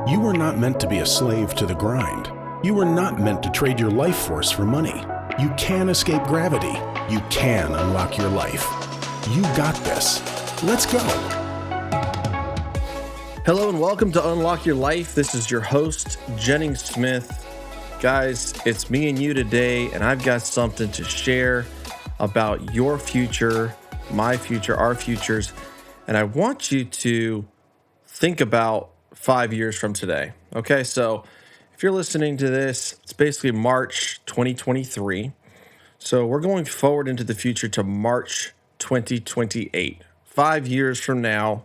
You were not meant to be a slave to the grind. You were not meant to trade your life force for money. You can escape gravity. You can unlock your life. You got this. Let's go. Hello and welcome to Unlock Your Life. This is your host, Jennings Smith. Guys, it's me and you today, and I've got something to share about your future, my future, our futures, and I want you to think about 5 years from today. Okay, so if you're listening to this, it's basically March 2023. So we're going forward into the future to March 2028. 5 years from now,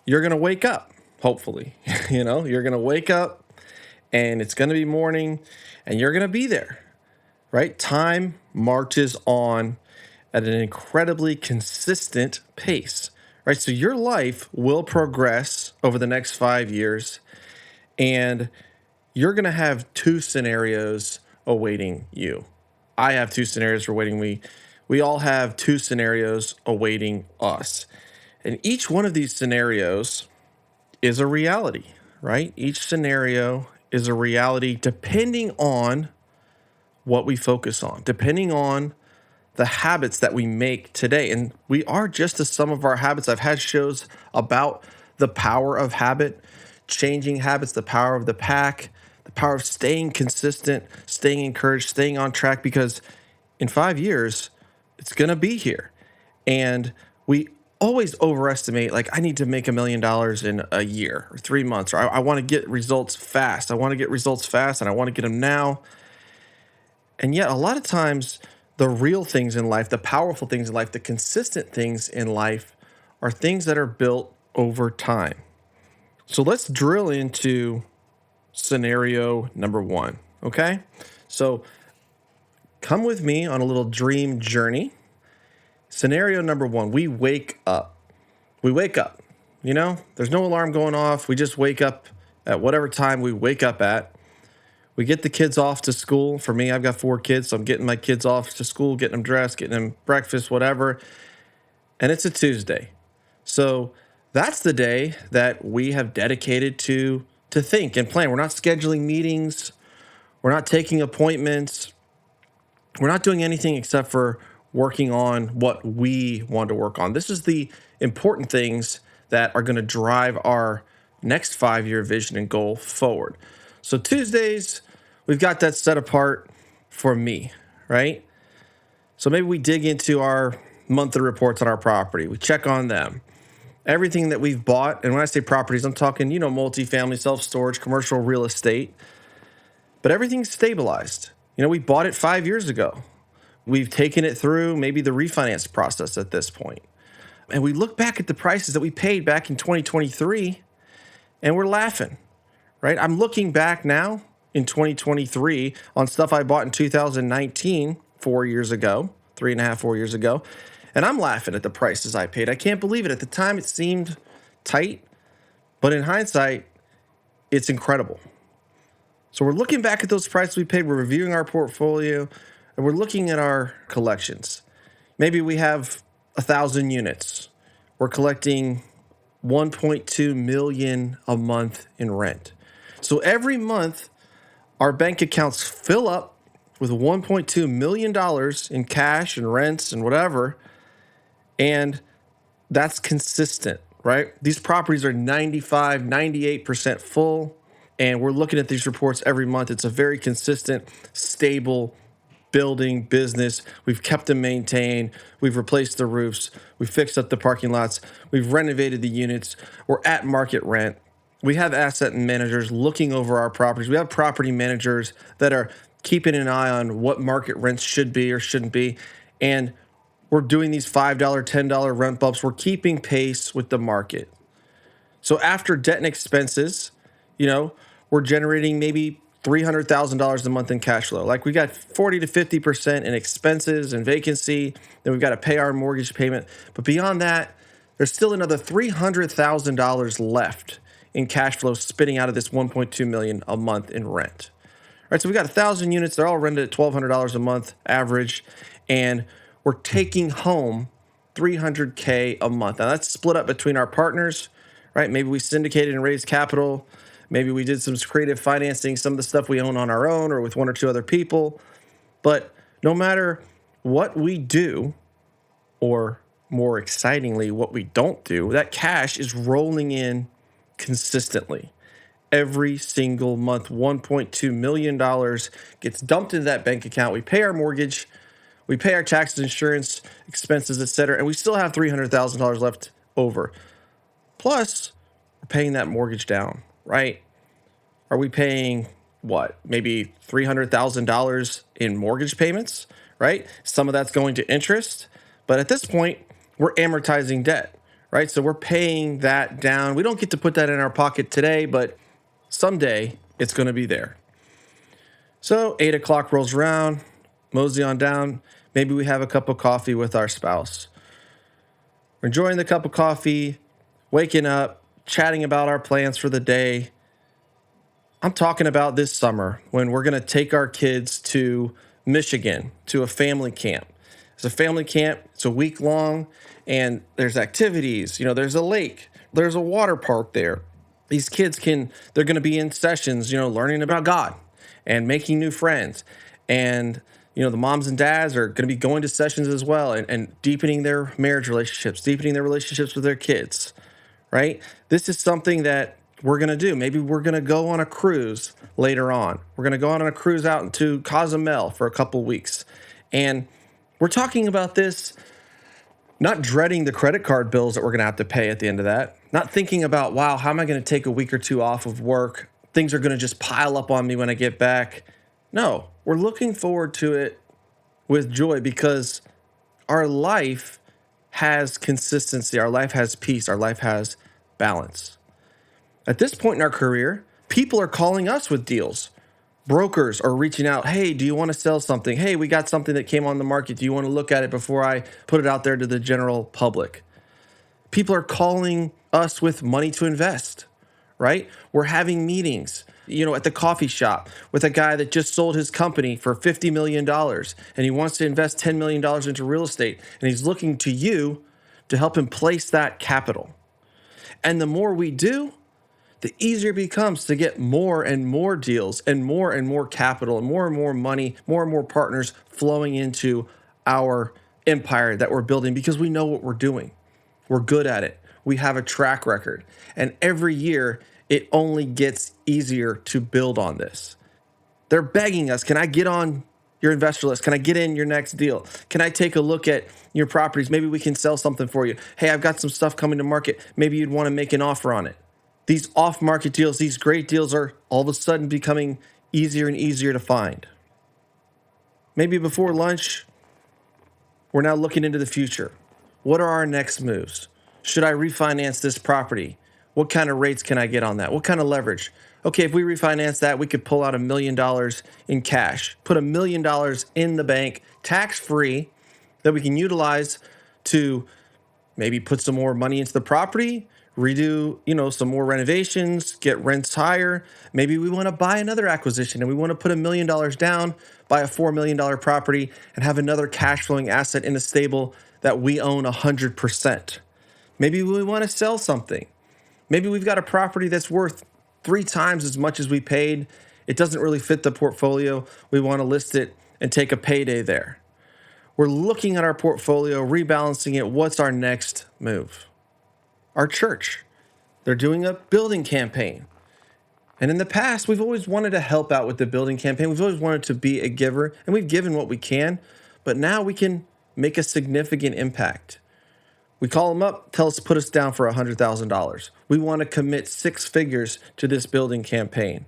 you're going to wake up, hopefully. You're going to wake up and it's going to be morning and you're going to be there, right? Time marches on at an incredibly consistent pace, right? So your life will progress over the next 5 years, and you're going to have two scenarios awaiting you. I have two scenarios awaiting me. We all have two scenarios awaiting us. And each one of these scenarios is a reality, right? Each scenario is a reality depending on what we focus on, depending on the habits that we make today. And we are just the sum of our habits. I've had shows about the power of habit, changing habits, the power of the pack, the power of staying consistent, staying encouraged, staying on track, because in 5 years, it's going to be here. And we always overestimate, like, I need to make $1 million in a year or 3 months, or I want to get results fast. I want to get results fast and I want to get them now. And yet a lot of times the real things in life, the powerful things in life, the consistent things in life are things that are built over time. So let's drill into scenario number one, okay? So come with me on a little dream journey. Scenario number one, we wake up. There's no alarm going off. We just wake up at whatever time we wake up at. We get the kids off to school. For me, I've got 4 kids, so I'm getting my kids off to school, getting them dressed, getting them breakfast, whatever. And it's a Tuesday. So that's the day that we have dedicated to think and plan. We're not scheduling meetings. We're not taking appointments. We're not doing anything except for working on what we want to work on. This is the important things that are going to drive our next 5-year vision and goal forward. So Tuesdays, we've got that set apart for me, right? So maybe we dig into our monthly reports on our property. We check on them. Everything that we've bought, and when I say properties, I'm talking, multifamily, self-storage, commercial real estate, but everything's stabilized. We bought it 5 years ago. We've taken it through maybe the refinance process at this point. And we look back at the prices that we paid back in 2023, and we're laughing, right? I'm looking back now in 2023 on stuff I bought in 2019, 4 years ago, 3.5, 4 years ago, and I'm laughing at the prices I paid. I can't believe it. At the time, it seemed tight, but in hindsight, it's incredible. So we're looking back at those prices we paid, we're reviewing our portfolio, and we're looking at our collections. Maybe we have 1,000 units. We're collecting $1.2 million a month in rent. So every month, our bank accounts fill up with $1.2 million in cash and rents and whatever, and that's consistent, right? These properties are 95, 98% full, and we're looking at these reports every month. It's a very consistent, stable building business. We've kept them maintained. We've replaced the roofs. We've fixed up the parking lots. We've renovated the units. We're at market rent. We have asset managers looking over our properties. We have property managers that are keeping an eye on what market rents should be or shouldn't be. And we're doing these $5, $10 rent bumps. We're keeping pace with the market. So after debt and expenses, we're generating maybe $300,000 a month in cash flow. Like, we got 40 to 50% in expenses and vacancy. Then we've got to pay our mortgage payment. But beyond that, there's still another $300,000 left in cash flow spitting out of this $1.2 million a month in rent. All right, so we got 1,000 units. They're all rented at $1,200 a month average, and we're taking home $300K a month. Now that's split up between our partners, right? Maybe we syndicated and raised capital. Maybe we did some creative financing, some of the stuff we own on our own or with one or two other people. But no matter what we do, or more excitingly, what we don't do, that cash is rolling in consistently. Every single month, $1.2 million gets dumped into that bank account. We pay our mortgage, we pay our taxes, insurance, expenses, etc., and we still have $300,000 left over. Plus, we're paying that mortgage down, right? Are we paying what? Maybe $300,000 in mortgage payments, right? Some of that's going to interest, but at this point, we're amortizing debt, right? So we're paying that down. We don't get to put that in our pocket today, but someday it's going to be there. So 8 o'clock rolls around, mosey on down. Maybe we have a cup of coffee with our spouse. We're enjoying the cup of coffee, waking up, chatting about our plans for the day. I'm talking about this summer when we're going to take our kids to Michigan to a family camp. It's a family camp. It's a week long, and there's activities. There's a lake. There's a water park there. These kids they're going to be in sessions, learning about God and making new friends. And, the moms and dads are going to be going to sessions as well and deepening their marriage relationships, deepening their relationships with their kids, right? This is something that we're going to do. Maybe we're going to go on a cruise later on. We're going to go on a cruise out into Cozumel for a couple weeks. And we're talking about this, not dreading the credit card bills that we're going to have to pay at the end of that, not thinking about, wow, how am I going to take a week or two off of work? Things are going to just pile up on me when I get back. No, we're looking forward to it with joy because our life has consistency. Our life has peace. Our life has balance. At this point in our career, people are calling us with deals. Brokers are reaching out. Hey, do you want to sell something? Hey, we got something that came on the market. Do you want to look at it before I put it out there to the general public? People are calling us with money to invest, right? We're having meetings, at the coffee shop with a guy that just sold his company for $50 million and he wants to invest $10 million into real estate. And he's looking to you to help him place that capital. And the more we do, the easier it becomes to get more and more deals and more capital and more money, more and more partners flowing into our empire that we're building because we know what we're doing. We're good at it. We have a track record. And every year, it only gets easier to build on this. They're begging us, can I get on your investor list? Can I get in your next deal? Can I take a look at your properties? Maybe we can sell something for you. Hey, I've got some stuff coming to market. Maybe you'd want to make an offer on it. These off-market deals, these great deals are all of a sudden becoming easier and easier to find. Maybe before lunch, we're now looking into the future. What are our next moves? Should I refinance this property? What kind of rates can I get on that? What kind of leverage? Okay, if we refinance that, we could pull out $1 million in cash, put $1 million in the bank, tax-free, that we can utilize to maybe put some more money into the property, redo, some more renovations, get rents higher. Maybe we want to buy another acquisition and we want to put $1 million down, buy a $4 million property and have another cash flowing asset in the stable that we own 100%. Maybe we want to sell something. Maybe we've got a property that's worth 3 times as much as we paid. It doesn't really fit the portfolio. We want to list it and take a payday there. We're looking at our portfolio, rebalancing it. What's our next move? Our church, they're doing a building campaign. And in the past, we've always wanted to help out with the building campaign. We've always wanted to be a giver, and we've given what we can, but now we can make a significant impact. We call them up, tell us to put us down for $100,000. We want to commit 6 figures to this building campaign.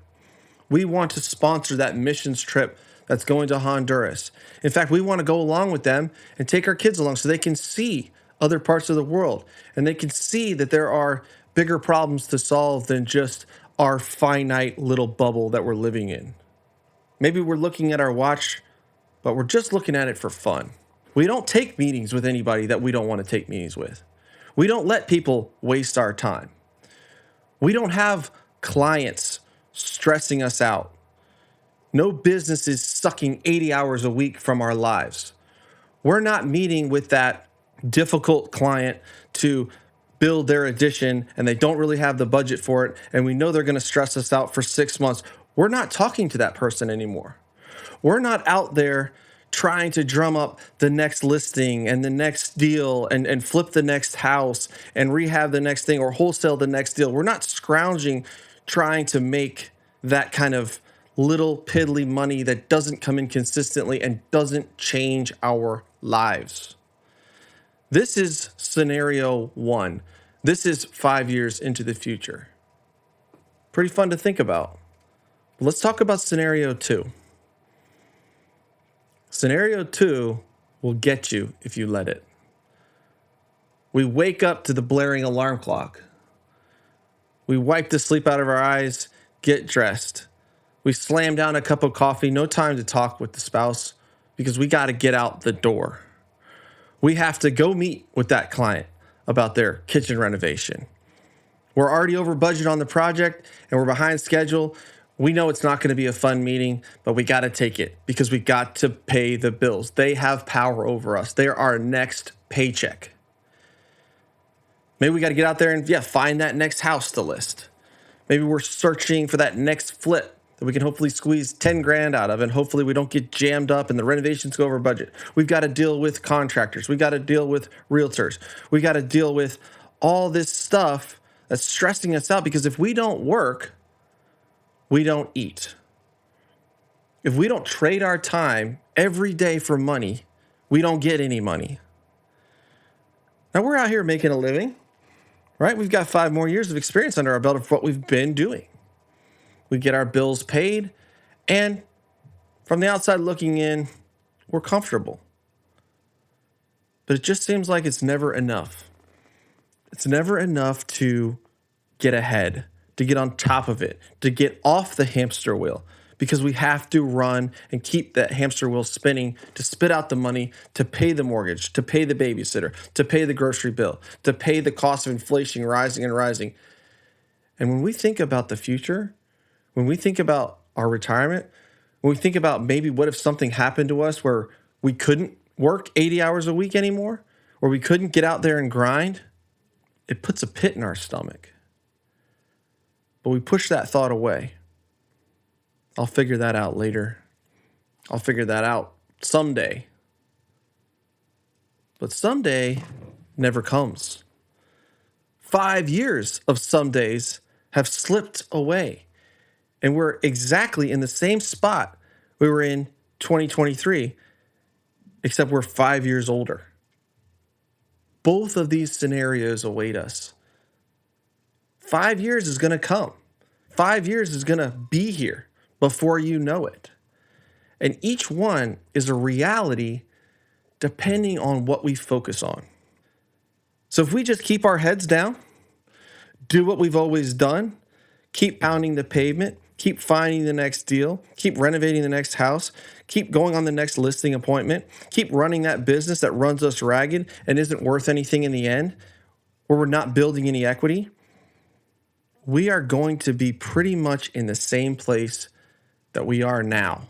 We want to sponsor that missions trip that's going to Honduras. In fact, we want to go along with them and take our kids along so they can see other parts of the world and they can see that there are bigger problems to solve than just our finite little bubble that we're living in. Maybe we're looking at our watch, but we're just looking at it for fun. We don't take meetings with anybody that we don't want to take meetings with. We don't let people waste our time. We don't have clients stressing us out. No business is sucking 80 hours a week from our lives. We're not meeting with that difficult client to build their addition and they don't really have the budget for it, and we know they're going to stress us out for 6 months. We're not talking to that person anymore. We're not out there trying to drum up the next listing and the next deal and flip the next house and rehab the next thing or wholesale the next deal. We're not scrounging trying to make that kind of little piddly money that doesn't come in consistently and doesn't change our lives. This is scenario 1. This is 5 years into the future. Pretty fun to think about. Let's talk about scenario 2. Scenario 2 will get you if you let it. We wake up to the blaring alarm clock. We wipe the sleep out of our eyes, get dressed. We slam down a cup of coffee, no time to talk with the spouse because we got to get out the door. We have to go meet with that client about their kitchen renovation. We're already over budget on the project and we're behind schedule. We know it's not going to be a fun meeting, but we got to take it because we got to pay the bills. They have power over us. They're our next paycheck. Maybe we got to get out there and find that next house to list. Maybe we're searching for that next flip that we can hopefully squeeze 10 grand out of, and hopefully we don't get jammed up and the renovations go over budget. We've got to deal with contractors. We got to deal with realtors. We got to deal with all this stuff that's stressing us out because if we don't work, we don't eat. If we don't trade our time every day for money, we don't get any money. Now we're out here making a living, right? We've got 5 more years of experience under our belt of what we've been doing. We get our bills paid, and from the outside looking in, we're comfortable. But it just seems like it's never enough. It's never enough to get ahead, to get on top of it, to get off the hamster wheel, because we have to run and keep that hamster wheel spinning to spit out the money to pay the mortgage, to pay the babysitter, to pay the grocery bill, to pay the cost of inflation rising and rising. And when we think about the future, when we think about our retirement, when we think about maybe what if something happened to us where we couldn't work 80 hours a week anymore, or we couldn't get out there and grind, it puts a pit in our stomach. But we push that thought away. I'll figure that out later. I'll figure that out someday. But someday never comes. 5 years of some days have slipped away. And we're exactly in the same spot we were in 2023, except we're 5 years older. Both of these scenarios await us. 5 years is going to come. 5 years is going to be here before you know it. And each one is a reality depending on what we focus on. So if we just keep our heads down, do what we've always done, keep pounding the pavement, keep finding the next deal, keep renovating the next house, keep going on the next listing appointment, keep running that business that runs us ragged and isn't worth anything in the end, where we're not building any equity, we are going to be pretty much in the same place that we are now.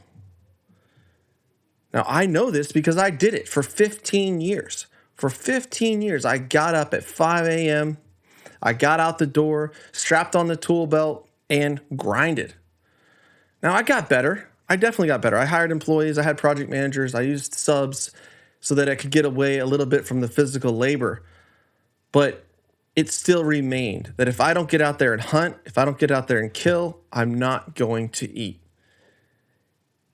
Now, I know this because I did it for 15 years. For 15 years, I got up at 5 a.m., I got out the door, strapped on the tool belt, and grinded. Now, I got better. I definitely got better. I hired employees. I had project managers. I used subs so that I could get away a little bit from the physical labor. But it still remained that if I don't get out there and hunt, if I don't get out there and kill, I'm not going to eat.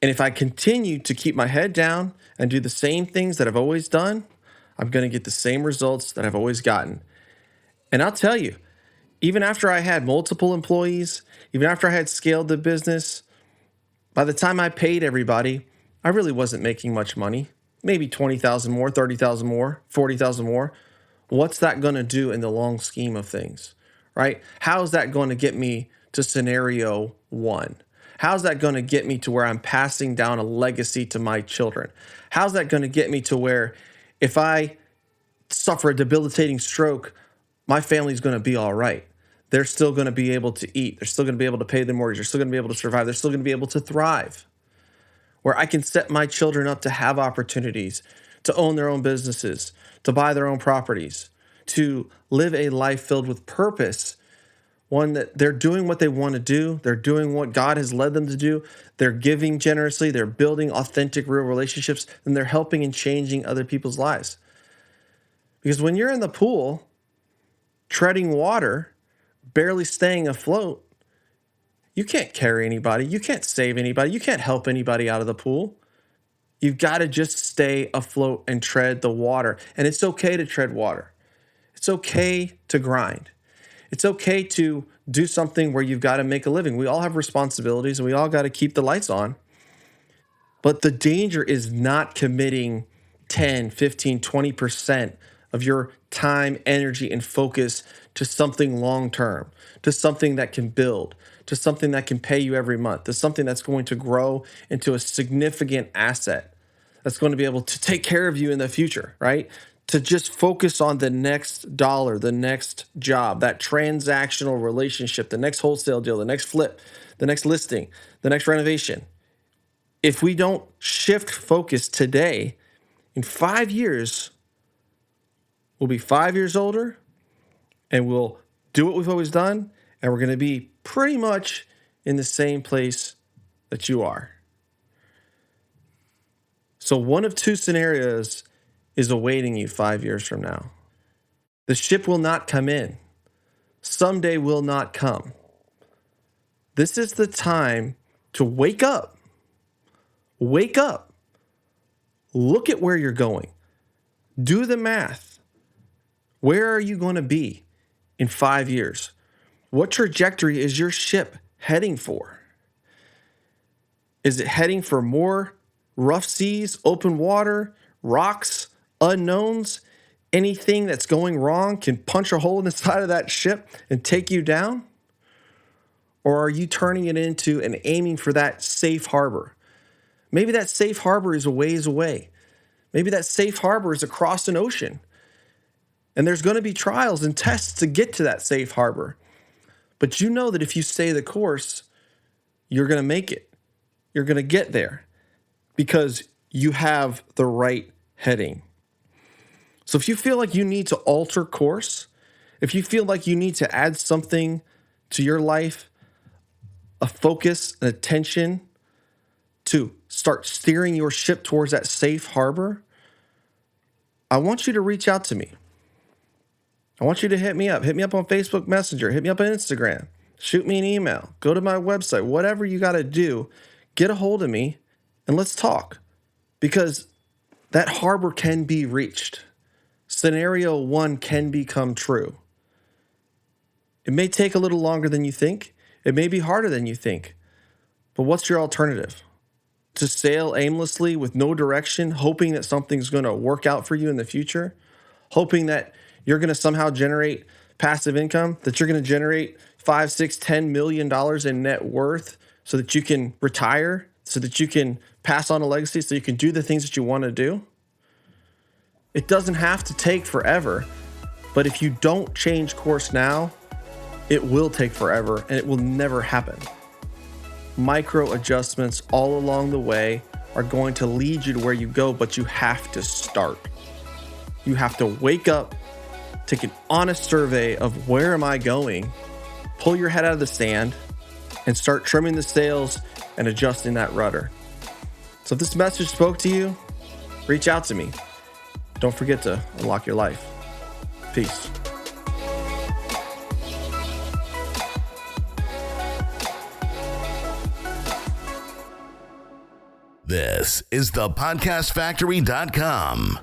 And if I continue to keep my head down and do the same things that I've always done, I'm going to get the same results that I've always gotten. And I'll tell you, even after I had multiple employees, even after I had scaled the business, by the time I paid everybody, I really wasn't making much money. Maybe 20,000 more, 30,000 more, 40,000 more. What's that going to do in the long scheme of things, right? How's that going to get me to scenario 1? How's that going to get me to where I'm passing down a legacy to my children? How's that going to get me to where if I suffer a debilitating stroke, my family's going to be all right? They're still going to be able to eat. They're still going to be able to pay their mortgage. They're still going to be able to survive. They're still going to be able to thrive. Where I can set my children up to have opportunities, to own their own businesses, to buy their own properties, to live a life filled with purpose, one that they're doing what they want to do, they're doing what God has led them to do, they're giving generously, they're building authentic, real relationships, and they're helping and changing other people's lives. Because when you're in the pool, treading water, barely staying afloat, you can't carry anybody, you can't save anybody, you can't help anybody out of the pool. You've got to just stay afloat and tread the water. And it's okay to tread water. It's okay to grind. It's okay to do something where you've got to make a living. We all have responsibilities and we all got to keep the lights on. But the danger is not committing 10, 15, 20% of your time, energy, and focus to something long-term, to something that can build, to something that can pay you every month, to something that's going to grow into a significant asset that's going to be able to take care of you in the future, right? To just focus on the next dollar, the next job, that transactional relationship, the next wholesale deal, the next flip, the next listing, the next renovation. If we don't shift focus today, in 5 years, we'll be 5 years older and we'll do what we've always done, and we're going to be pretty much in the same place that you are. So one of two scenarios is awaiting you 5 years from now. The ship will not come in. Someday will not come. This is the time to wake up. Wake up. Look at where you're going. Do the math. Where are you going to be in 5 years? What trajectory is your ship heading for? Is it heading for more rough seas, open water, rocks, unknowns? Anything that's going wrong can punch a hole in the side of that ship and take you down? Or are you turning it into and aiming for that safe harbor? Maybe that safe harbor is a ways away. Maybe that safe harbor is across an ocean. And there's going to be trials and tests to get to that safe harbor. But you know that if you stay the course, you're going to make it. You're going to get there because you have the right heading. So if you feel like you need to alter course, if you feel like you need to add something to your life, a focus, an attention to start steering your ship towards that safe harbor, I want you to reach out to me. I want you to hit me up. Hit me up on Facebook Messenger. Hit me up on Instagram. Shoot me an email. Go to my website. Whatever you got to do, get a hold of me and let's talk. Because that harbor can be reached. Scenario 1 can become true. It may take a little longer than you think. It may be harder than you think. But what's your alternative? To sail aimlessly with no direction, hoping that something's going to work out for you in the future? Hoping that you're going to somehow generate passive income, that you're going to generate $5, $6, $10 million in net worth so that you can retire, so that you can pass on a legacy, so you can do the things that you want to do? It doesn't have to take forever, but if you don't change course now, it will take forever and it will never happen. Micro adjustments all along the way are going to lead you to where you go, but you have to start. You have to wake up, take an honest survey of where am I going, pull your head out of the sand, and start trimming the sails and adjusting that rudder. So if this message spoke to you, reach out to me. Don't forget to unlock your life. Peace. This is thepodcastfactory.com.